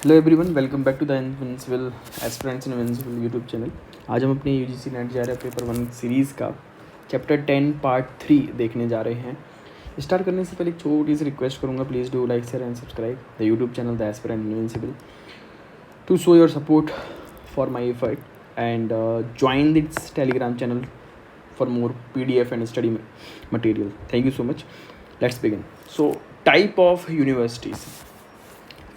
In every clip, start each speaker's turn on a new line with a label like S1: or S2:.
S1: Hello everyone, welcome back to the invincible aspirants invincible YouTube channel. आज हम अपने UGC NET जा रहे पेपर 1 सीरीज़ का चैप्टर 10 पार्ट 3 देखने जा रहे हैं। स्टार्ट करने से पहले एक छोटी सी रिक्वेस्ट करूंगा, please do like share and subscribe the YouTube channel the aspirant invincible to show your support for my effort and join this Telegram channel for more PDF and study material. Thank you so much. Let's begin. So, type of universities.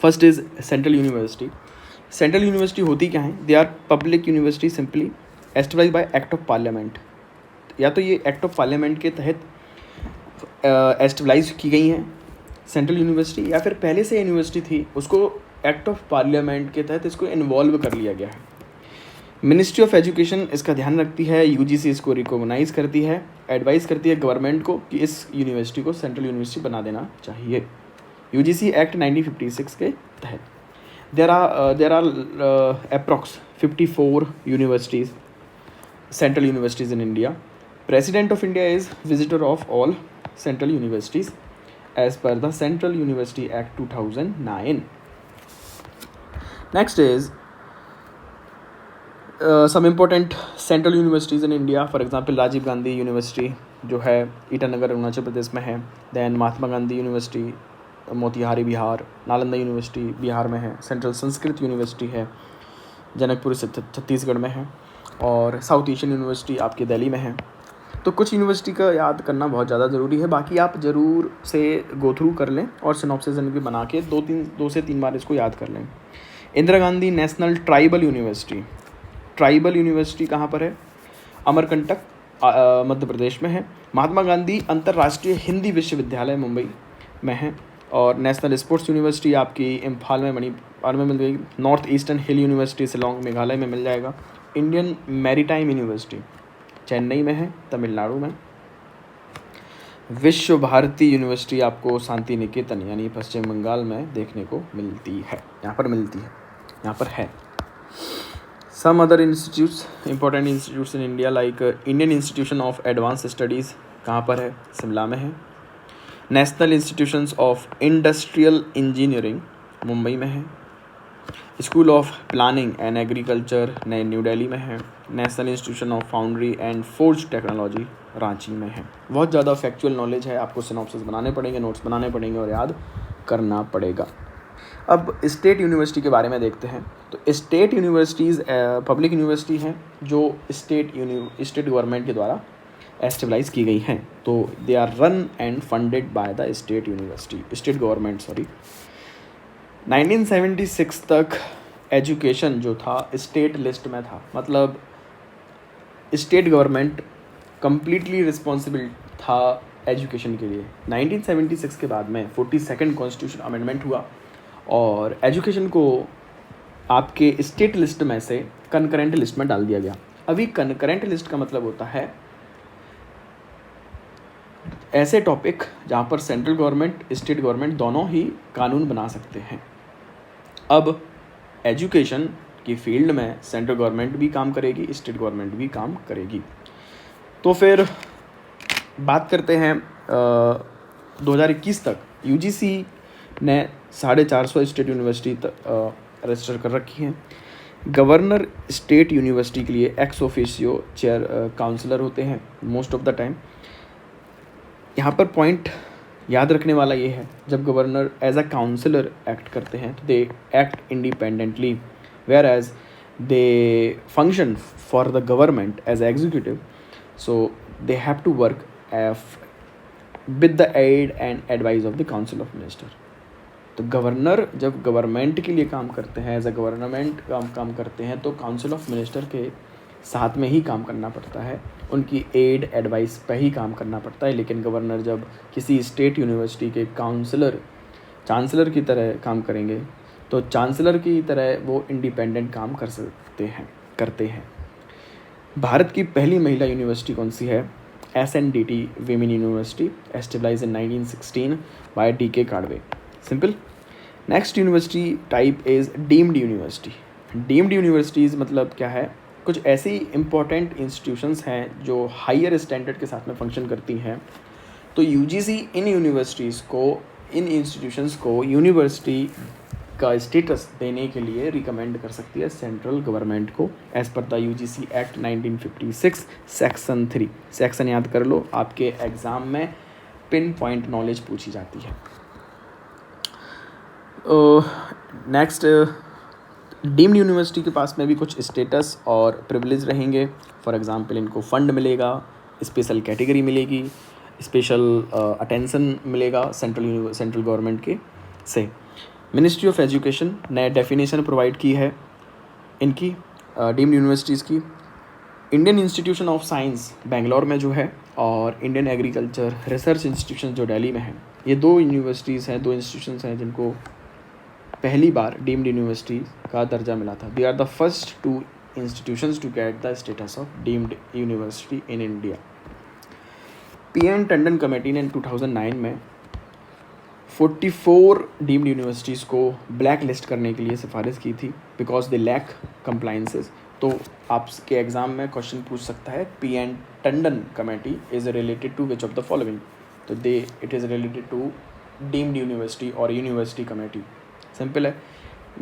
S1: First is Central University. Central University होती क्या है? They are public university simply established by Act of Parliament. या तो ये Act of Parliament के तहत एस्टेब्लाइज की गई हैं सेंट्रल यूनिवर्सिटी, या फिर पहले से यूनिवर्सिटी थी उसको एक्ट ऑफ पार्लियामेंट के तहत इसको इन्वॉल्व कर लिया गया है। मिनिस्ट्री ऑफ एजुकेशन इसका ध्यान रखती है, यूजीसी इसको रिकॉग्नाइज करती है, एडवाइस करती है गवर्नमेंट को कि इस यूनिवर्सिटी को सेंट्रल यूनिवर्सिटी बना देना चाहिए यूजीसी एक्ट 1956 के तहत। There are approx 54 universities, central universities in India. President of India is visitor of all central universities as per the central university act 2009। Next is some important central universities in India, for example Rajiv Gandhi university जो है ईटानगर अरुणाचल प्रदेश में है, then Mahatma Gandhi university Motihari Bihar, Nalanda university Bihar में है, central Sanskrit university है जनकपुर छत्तीसगढ़ में है, और साउथ एशियन यूनिवर्सिटी आपकी दिल्ली में है। तो कुछ यूनिवर्सिटी का याद करना बहुत ज़्यादा ज़रूरी है, बाकी आप ज़रूर से गो थ्रू कर लें और सिनॉप्सिस इनकी बना के दो से तीन बार इसको याद कर लें। Indira Gandhi national tribal university, tribal university कहाँ पर है? अमरकंटक मध्य प्रदेश में है। महात्मा गांधी अंतर्राष्ट्रीय हिंदी विश्वविद्यालय मुंबई में है, और नेशनल स्पोर्ट्स यूनिवर्सिटी आपकी इम्फाल में मणिपुर में मिल जाएगी। नॉर्थ ईस्टर्न हिल यूनिवर्सिटी शिलोंग मेघालय में मिल जाएगा। इंडियन मैरीटाइम यूनिवर्सिटी चेन्नई में है, तमिलनाडु में। विश्व भारती यूनिवर्सिटी आपको शांति निकेतन यानी पश्चिम बंगाल में देखने को मिलती है, यहाँ पर है। Some other institutes, important institutes in India like Indian Institution of Advanced Studies कहाँ पर है? शिमला में है। National Institutions of Industrial Engineering Mumbai में है। School of Planning and Agriculture new Delhi में है। National Institution of Foundry and Forge Technology Ranchi में है। बहुत ज़्यादा फैक्चुअल नॉलेज है, आपको सिनॉप्सिस बनाने पड़ेंगे, नोट्स बनाने पड़ेंगे और याद करना पड़ेगा। अब स्टेट यूनिवर्सिटी के बारे में देखते हैं। तो स्टेट यूनिवर्सिटीज़ पब्लिक यूनिवर्सिटी हैं जो स्टेट गवर्नमेंट के द्वारा एस्टेब्लाइज की गई हैं। तो they are run and funded by the state government. 1976 तक एजुकेशन जो था स्टेट लिस्ट में था, मतलब स्टेट गवर्नमेंट कंप्लीटली रिस्पॉन्सिबल था एजुकेशन के लिए। 1976 के बाद में 42nd कॉन्स्टिट्यूशन अमेंडमेंट हुआ और एजुकेशन को आपके स्टेट लिस्ट में से कनकरेंट लिस्ट में डाल दिया गया। अभी कनकरेंट लिस्ट का मतलब होता है ऐसे टॉपिक जहाँ पर सेंट्रल गवर्नमेंट स्टेट गवर्नमेंट दोनों ही कानून बना सकते हैं। अब एजुकेशन की फील्ड में सेंट्रल गवर्नमेंट भी काम करेगी, स्टेट गवर्नमेंट भी काम करेगी। तो फिर बात करते हैं 2021 तक यूजीसी ने 450 स्टेट यूनिवर्सिटी रजिस्टर कर रखी हैं। गवर्नर स्टेट यूनिवर्सिटी के लिए एक्स ऑफिशियो चेयर काउंसलर होते हैं मोस्ट ऑफ द टाइम। यहाँ पर पॉइंट याद रखने वाला ये है, जब governor as a counsellor act करते हैं तो they act independently, whereas they function for the government as executive, so they have to work with the aid and advice of the council of minister. तो governor जब government के लिए काम करते हैं, एज अ गवर्नमेंट काम करते हैं, तो काउंसिल ऑफ मिनिस्टर के साथ में ही काम करना पड़ता है, उनकी एड एडवाइस पे ही काम करना पड़ता है। लेकिन गवर्नर जब किसी स्टेट यूनिवर्सिटी के चांसलर की तरह काम करेंगे तो चांसलर की तरह वो इंडिपेंडेंट काम करते हैं। भारत की पहली महिला यूनिवर्सिटी कौन सी है? SNDT women university, established in 1916 by DK Karve. Simple. Next university type is deemed university. Deemed universities मतलब क्या है? कुछ ऐसी इंपॉर्टेंट इंस्टीट्यूशंस हैं जो हायर स्टैंडर्ड के साथ में फंक्शन करती हैं। तो यूजीसी इन इंस्टीट्यूशंस को यूनिवर्सिटी का स्टेटस देने के लिए रिकमेंड कर सकती है सेंट्रल गवर्नमेंट को as per the UGC act 1956 section 3। Section याद कर लो, आपके एग्ज़ाम में पिन पॉइंट नॉलेज पूछी जाती है। नेक्स्ट, डीम्ड यूनिवर्सिटी के पास में भी कुछ स्टेटस और प्रिविलेज रहेंगे। फॉर एग्जांपल इनको फंड मिलेगा, स्पेशल कैटेगरी मिलेगी, स्पेशल अटेंशन मिलेगा सेंट्रल गवर्नमेंट के से। मिनिस्ट्री ऑफ एजुकेशन ने डेफिनेशन प्रोवाइड की है इनकी डीम्ड यूनिवर्सिटीज़ की। Indian institution of science Bangalore में जो है, और इंडियन एग्रीकल्चर रिसर्च इंस्टीट्यूशन जो दिल्ली में है, ये दो यूनिवर्सिटीज़ हैं, दो इंस्टीट्यूशंस हैं जिनको पहली बार डीम्ड यूनिवर्सिटी का दर्जा मिला था। They are the first two institutions to get the status of deemed university in India. P N Tandon committee ने 2009 में 44 डीम्ड यूनिवर्सिटीज़ को ब्लैक लिस्ट करने के लिए सिफारिश की थी बिकॉज दे लैक कंप्लाइंसेस। तो आपके एग्ज़ाम में क्वेश्चन पूछ सकता है, PN Tandon committee is related to which of the following. तो it is related to deemed university और यूनिवर्सिटी कमेटी। सिंपल है।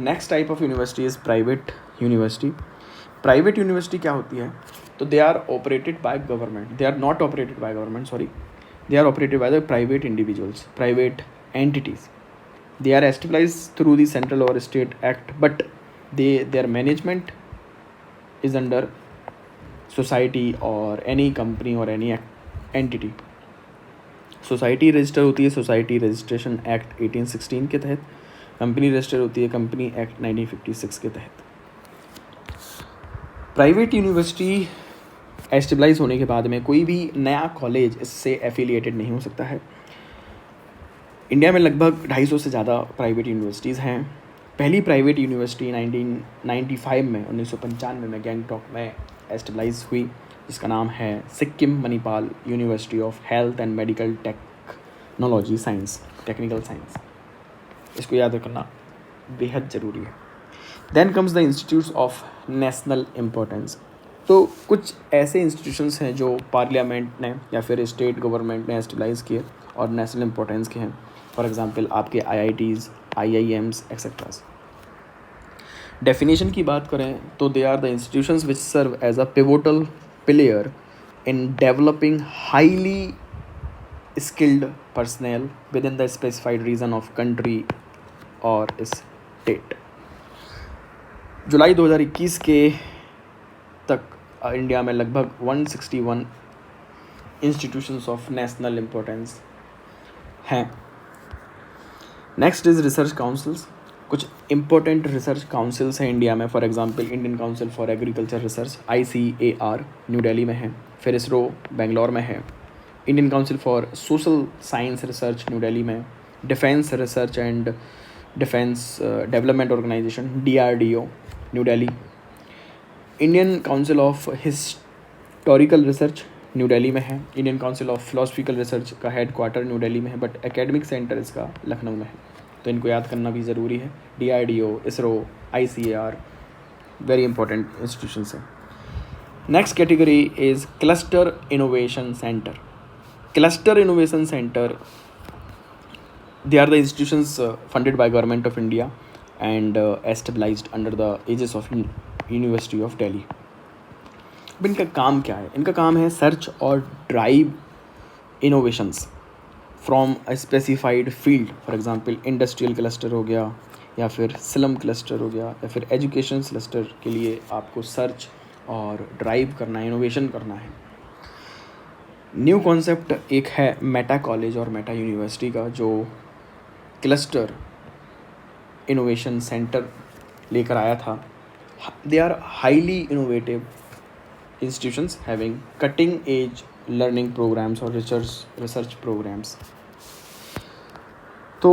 S1: Next type of university is private university. Private university क्या होती है? तो they are operated by government, they are not operated by government, sorry, they are operated by the private individuals, private entities. They are established through the central or state act, but their management is under society or any company or any entity. Society register होती है society registration act 1816 के तहत, company register होती है company act 1956 के तहत। Private university एस्टेब्लाइज होने के बाद में कोई भी नया कॉलेज इससे एफिलिएटेड नहीं हो सकता है। इंडिया में लगभग 250 से ज़्यादा प्राइवेट यूनिवर्सिटीज़ हैं। पहली प्राइवेट यूनिवर्सिटी 1995 में 1995 में गैंगटॉक में एस्टेब्लाइज हुई, जिसका नाम है Sikkim Manipal university of health and medical technology science, technical science. इसको याद रखना बेहद ज़रूरी है। Then comes the institutes of national importance. तो कुछ ऐसे इंस्टीट्यूशंस हैं जो पार्लियामेंट ने या फिर स्टेट गवर्नमेंट ने एस्टेब्लाइज किए और नेशनल इम्पोर्टेंस के हैं। फॉर एग्जांपल आपके IITs, IIMs एक्सेट्रास। डेफिनेशन की बात करें तो they are the institutions which serve as a pivotal player in developing highly skilled personnel within the specified region of country or state। जुलाई 2021 के तक इंडिया में लगभग 161 इंस्टीट्यूशंस ऑफ नेशनल इम्पोर्टेंस हैं। Next is research councils. कुछ important research councils हैं India में। For example Indian council for agriculture research ICAR new Delhi में है, फिर इसरो बेंगलोर में है। Indian council for social science research New Delhi में। Defence research and defence development organisation DRDO New Delhi. Indian council of historical research New Delhi में है। Indian council of philosophical research का headquarter New Delhi में है, बट एकेडमिक सेंटर इसका लखनऊ में है, तो इनको याद करना भी ज़रूरी है। DRDO, ISRO, ICAR very important institutions हैं। Next category is cluster innovation centre. Cluster innovation centre, they are the institutions funded by government of India and established under the aegis of University of Delhi। अब इनका काम क्या है? इनका काम है search और drive innovations from a specified field. For example industrial cluster हो गया, या फिर स्लम क्लस्टर हो गया, या फिर एजुकेशन क्लस्टर के लिए आपको सर्च और ड्राइव करना है, इनोवेशन करना है। न्यू कॉन्सेप्ट एक है मेटा कॉलेज और मेटा यूनिवर्सिटी का, जो क्लस्टर इनोवेशन सेंटर लेकर आया था। They are highly innovative institutions having cutting edge learning programs और रिसर्च प्रोग्राम्स। तो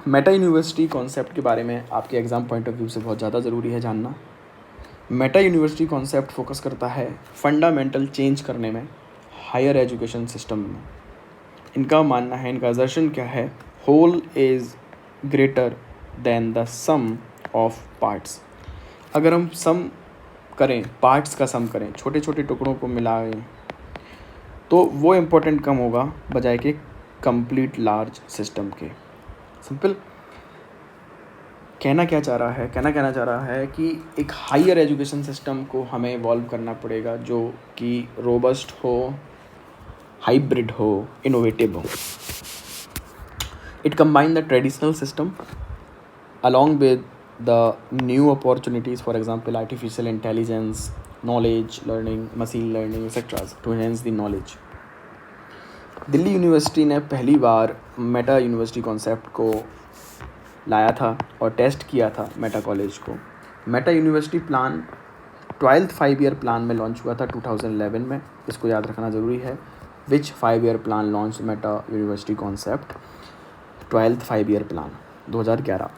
S1: मेटा यूनिवर्सिटी कॉन्सेप्ट के बारे में आपके एग्ज़ाम पॉइंट ऑफ व्यू से बहुत ज़्यादा ज़रूरी है जानना। मेटा यूनिवर्सिटी कॉन्सेप्ट फोकस करता है फंडामेंटल चेंज करने में हायर एजुकेशन सिस्टम में। इनका मानना है, इनका असर्शन क्या है, whole is greater than the sum of parts. अगर हम सम करें, पार्ट्स का सम करें, छोटे छोटे टुकड़ों को मिलाएं, तो वो इम्पोर्टेंट कम होगा बजाय के कंप्लीट लार्ज सिस्टम के। सिंपल। कहना चाह रहा है कि एक हायर एजुकेशन सिस्टम को हमें इवॉल्व करना पड़ेगा जो कि रोबस्ट हो, हाइब्रिड हो, इनोवेटिव हो. It combine the traditional system along with the new opportunities, for example artificial intelligence, knowledge learning, machine learning, etc. to enhance the knowledge. Delhi university ने पहली बार मेटा यूनिवर्सिटी कॉन्सेप्ट को लाया था और टेस्ट किया था मेटा कॉलेज को. Meta university plan 12th 5 year plan में लॉन्च हुआ था 2011 में. इसको याद रखना ज़रूरी है. Which 5 year plan launch meta university concept? 12th 5 year plan 2011.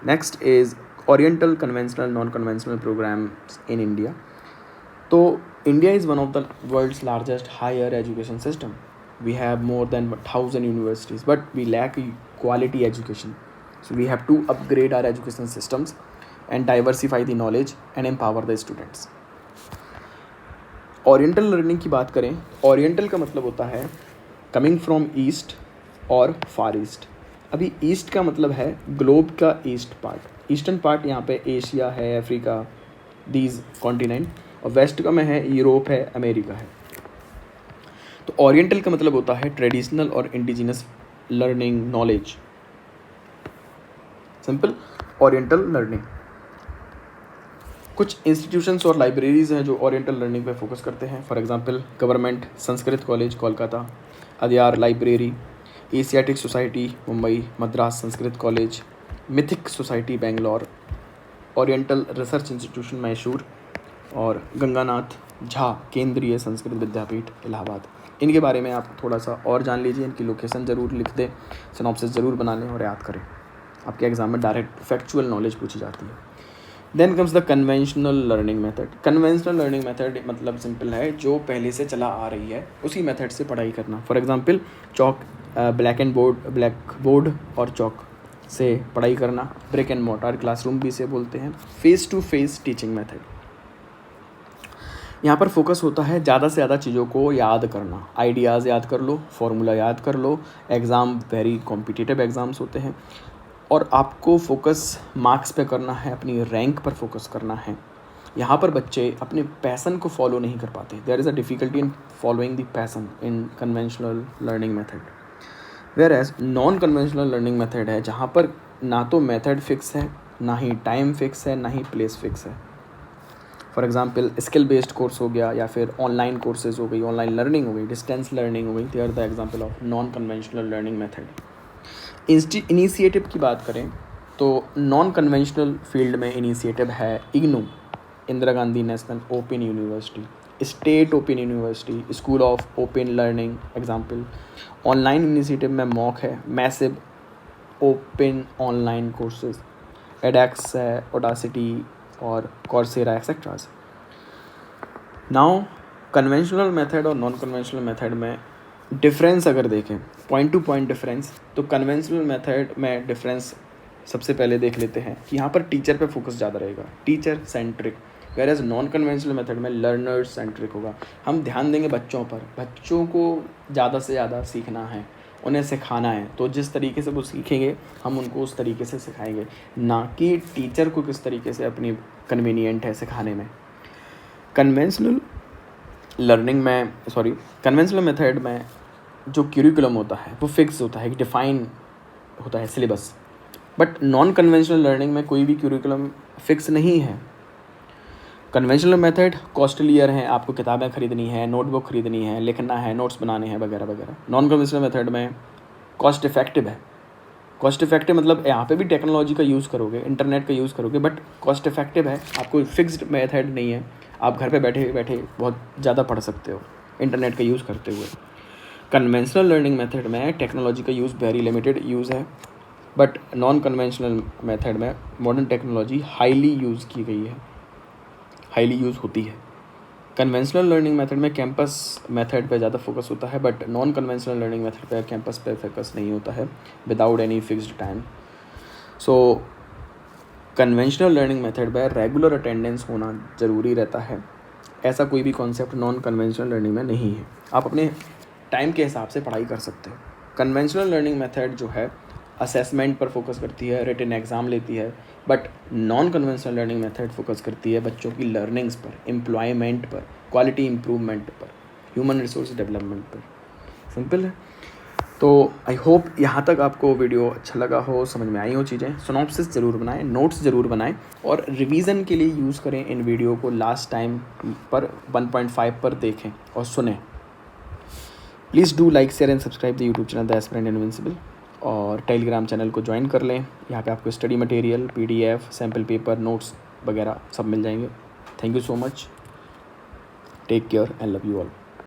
S1: Next is oriental conventional non conventional programmes in India. तो India is one of the world's largest higher education system. We have more than 1000 universities but we lack quality education. So we have to upgrade our education systems and diversify the knowledge and empower the students. Oriental learning की बात करें, oriental का मतलब होता है coming from east और फार east. अभी east का मतलब है ग्लोब का ईस्ट पार्ट. ईस्टर्न पार्ट यहाँ पे एशिया है, अफ्रीका, दीज कॉन्टिनेंट. और वेस्ट का में है यूरोप है, अमेरिका है. तो ओरिएंटल का मतलब होता है ट्रेडिशनल और indigenous learning knowledge. Simple oriental learning. कुछ इंस्टीट्यूशंस और लाइब्रेरीज़ हैं जो ओरिएंटल लर्निंग पे फोकस करते हैं. For example government Sanskrit college Kolkata, Adyar library, Asiatic society Mumbai, Madras Sanskrit college, mythic society Bangalore, oriental research institution Mysore और गंगानाथ झा केंद्रीय संस्कृत विद्यापीठ इलाहाबाद. इनके बारे में आप थोड़ा सा और जान लीजिए. इनकी लोकेशन ज़रूर लिख दें, सिनॉप्सिस ज़रूर बना लें और याद करें. आपके एग्जाम में डायरेक्ट फैक्चुअल नॉलेज पूछी जाती है. Then comes the conventional learning method. Conventional learning method मतलब सिंपल है, जो पहले से चला आ रही है उसी मेथड से पढ़ाई करना. For example chalk, black board और चॉक से पढ़ाई करना. ब्रिक एंड मोर्टार क्लासरूम भी इसे बोलते हैं. Face to face teaching method. यहाँ पर फोकस होता है ज़्यादा से ज़्यादा चीज़ों को याद करना. आइडियाज़ याद कर लो, फॉर्मूला याद कर लो. एग्ज़ाम वेरी कॉम्पिटिटिव एग्ज़ाम्स होते हैं और आपको फोकस मार्क्स पे करना है, अपनी रैंक पर फोकस करना है. यहाँ पर बच्चे अपने पैसन को फॉलो नहीं कर पाते. There is a difficulty in following the pace in conventional learning method. Whereas non conventional learning method है जहाँ पर ना तो मेथड फिक्स है, ना ही टाइम फिक्स है, ना ही प्लेस फिक्स है. For example skill based course हो गया या फिर ऑनलाइन कोर्सेज हो गई, ऑनलाइन लर्निंग हो गई, डिस्टेंस लर्निंग हो गई. They are the example of non conventional learning method. Initiative की बात करें तो नॉन कन्वेंशनल फील्ड में इनिशिएटिव है IGNOU, Indira Gandhi national open university, state open university, school of open learning example. Online initiative में मॉक है, massive open online courses, edX है, Udacity और Coursera etcetera. Now conventional method और नॉन कन्वेंशनल मेथड में difference अगर देखें, पॉइंट टू पॉइंट डिफरेंस, तो conventional method में डिफरेंस सबसे पहले देख लेते हैं कि यहाँ पर टीचर पे फोकस ज़्यादा रहेगा, teacher centric. Whereas non conventional method में लर्नर सेंट्रिक होगा. हम ध्यान देंगे बच्चों पर, बच्चों को ज़्यादा से ज़्यादा सीखना है, उन्हें सिखाना है. तो जिस तरीके से वो सीखेंगे हम उनको उस तरीके से सिखाएंगे, ना कि टीचर को किस तरीके से अपनी कन्वीनियंट है सिखाने में. कन्वेंशनल मेथड में जो क्यूरिकुलम होता है वो फिक्स होता है, डिफाइन होता है syllabus. But non conventional learning में कोई भी क्यूरिकुलम फिक्स नहीं है. कन्वेंशनल मेथड कॉस्टलियर है, आपको किताबें खरीदनी है, नोटबुक खरीदनी है, लिखना है, नोट्स बनाने हैं वगैरह वगैरह. नॉन कन्वेंशनल मेथड में कॉस्ट इफेक्टिव है. कॉस्ट इफेक्टिव मतलब यहाँ पे भी टेक्नोलॉजी का यूज़ करोगे, इंटरनेट का यूज़ करोगे, बट कॉस्ट इफेक्टिव है. आपको फिक्स्ड मेथड नहीं है, आप घर पे बैठे बैठे बहुत ज़्यादा पढ़ सकते हो इंटरनेट का यूज़ करते हुए. कन्वेंशनल लर्निंग मेथड में टेक्नोलॉजी का यूज़ वेरी लिमिटेड यूज़ है, बट नॉन कन्वेंशनल मेथड में मॉडर्न टेक्नोलॉजी हाईली यूज़ की गई है, हाईली यूज़ होती है. कन्वेंशनल लर्निंग मेथड में कैंपस मेथड पे ज़्यादा फोकस होता है, but non conventional learning method पे कैंपस पे फोकस नहीं होता है विदाउट एनी फिक्स्ड टाइम. सो कन्वेंशनल लर्निंग मेथड पे रेगुलर अटेंडेंस होना ज़रूरी रहता है. ऐसा कोई भी कॉन्सेप्ट नॉन कन्वेंशनल लर्निंग में नहीं है. आप अपने टाइम के हिसाब से पढ़ाई कर सकते हो. कन्वेंशनल लर्निंग मेथड जो है असेसमेंट पर फोकस करती है, रिटन एग्ज़ाम लेती है, but non conventional learning method focus करती है बच्चों की लर्निंग्स पर, एम्प्लॉयमेंट पर, क्वालिटी इम्प्रूवमेंट पर, ह्यूमन रिसोर्स डेवलपमेंट पर। सिंपल है। तो आई होप यहाँ तक आपको वीडियो अच्छा लगा हो, समझ में आई हो चीज़ें। सिनॉप्सिस ज़रूर बनाएं, नोट्स ज़रूर बनाएं और रिवीजन के लिए यूज़ करें इन वीडियो को। लास्ट टाइम पर 1.5 पर देखें और सुनें। Please do like share and subscribe the YouTube channel the aspirant invincible, और टेलीग्राम चैनल को ज्वाइन कर लें। यहाँ पे आपको study material, PDF, sample paper, notes वगैरह सब मिल जाएंगे। Thank you so much, take care and love you all.